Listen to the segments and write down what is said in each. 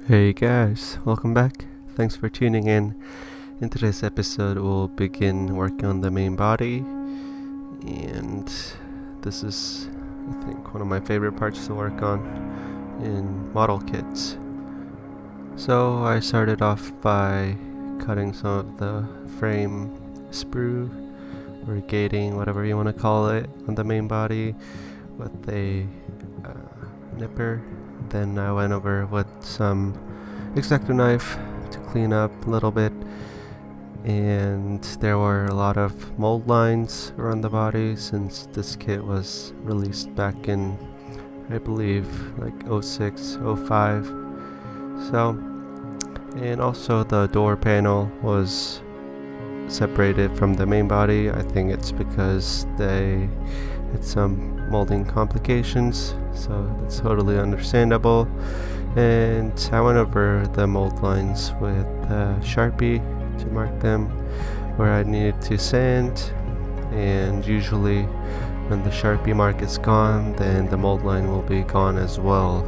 Hey guys, welcome back. Thanks for tuning in. In today's episode, we'll begin working on the main body, and this is, I think, one of my favorite parts to work on in model kits. So I started off by cutting some of the frame sprue or gating, whatever you want to call it, on the main body with a nipper. Then I went over with some X-Acto knife to clean up a little bit, and there were a lot of mold lines around the body since this kit was released back in, I believe, like 06, 05. So, and also the door panel was separated from the main body. I think it's because they had some molding complications, so that's totally understandable. And I went over the mold lines with Sharpie to mark them where I needed to sand, and usually when the Sharpie mark is gone, then the mold line will be gone as well.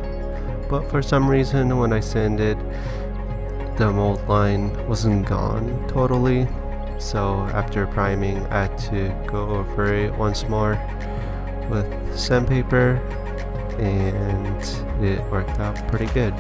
But for some reason, when I sanded, the mold line wasn't gone totally, so after priming I had to go over it once more with sandpaper, and it worked out pretty good.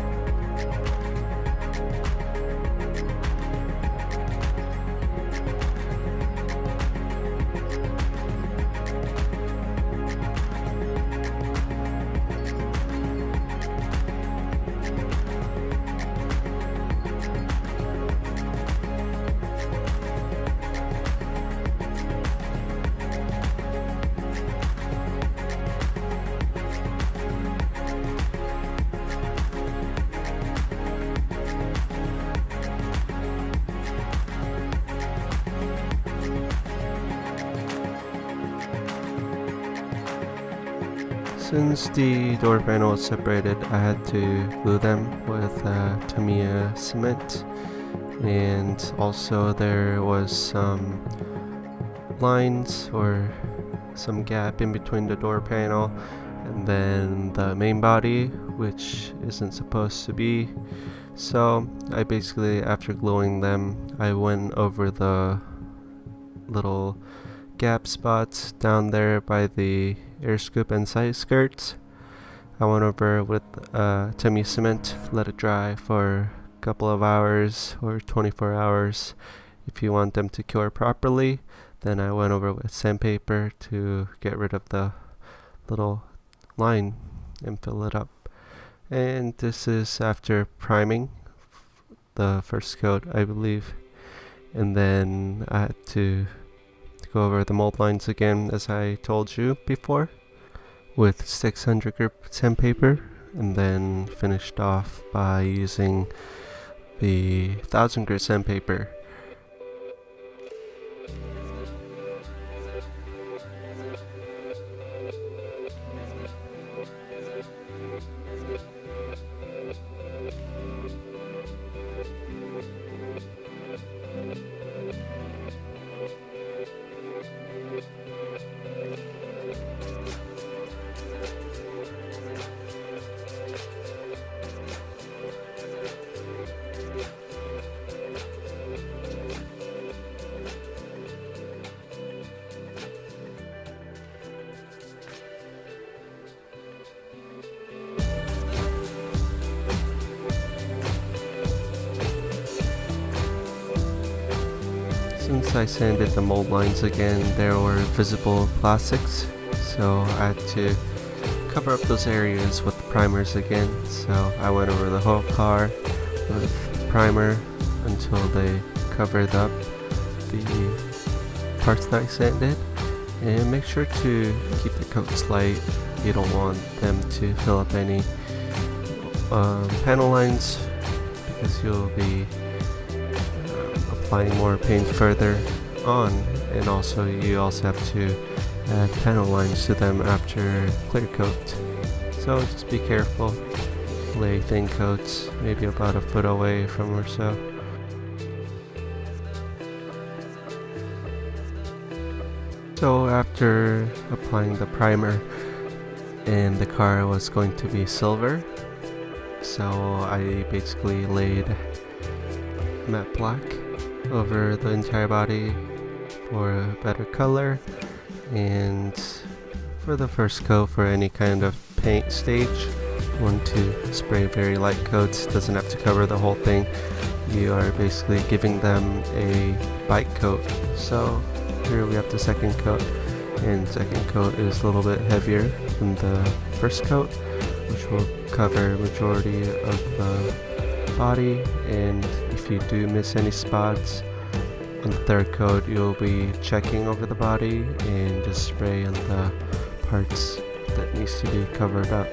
Since the door panel was separated, I had to glue them with Tamiya cement, and also there was some lines or some gap in between the door panel and then the main body, which isn't supposed to be. So I basically, after gluing them, I went over the little gap spots down there by the air scoop and side skirts. I went over with Tamiya cement, let it dry for a couple of hours or 24 hours if you want them to cure properly. Then I went over with sandpaper to get rid of the little line and fill it up. And this is after priming the first coat, I believe. And then I had to go over the mold lines again, as I told you before, with 600 grip sandpaper, and then finished off by using the 1000 grit sandpaper. Since I sanded the mold lines again, there were visible plastics, so I had to cover up those areas with primers again. So I went over the whole car with primer until they covered up the parts that I sanded. And make sure to keep the coats light. You don't want them to fill up any panel lines, because you'll be applying more paint further on, and also you also have to add panel lines to them after clear coat. So just be careful. Lay thin coats, maybe about a foot away from or so. So after applying the primer, and the car was going to be silver, So I basically laid matte black over the entire body for a better color, and for the first coat for any kind of paint stage, you want to spray very light coats. Doesn't have to cover the whole thing. You are basically giving them a bite coat. So here we have the second coat, and second coat is a little bit heavier than the first coat, which will cover majority of the body. And if you do miss any spots on the third coat, you'll be checking over the body and just spray on the parts that needs to be covered up.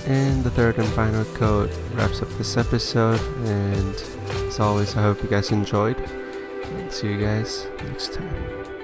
And the third and final coat wraps up this episode, and as always, I hope you guys enjoyed, and see you guys next time.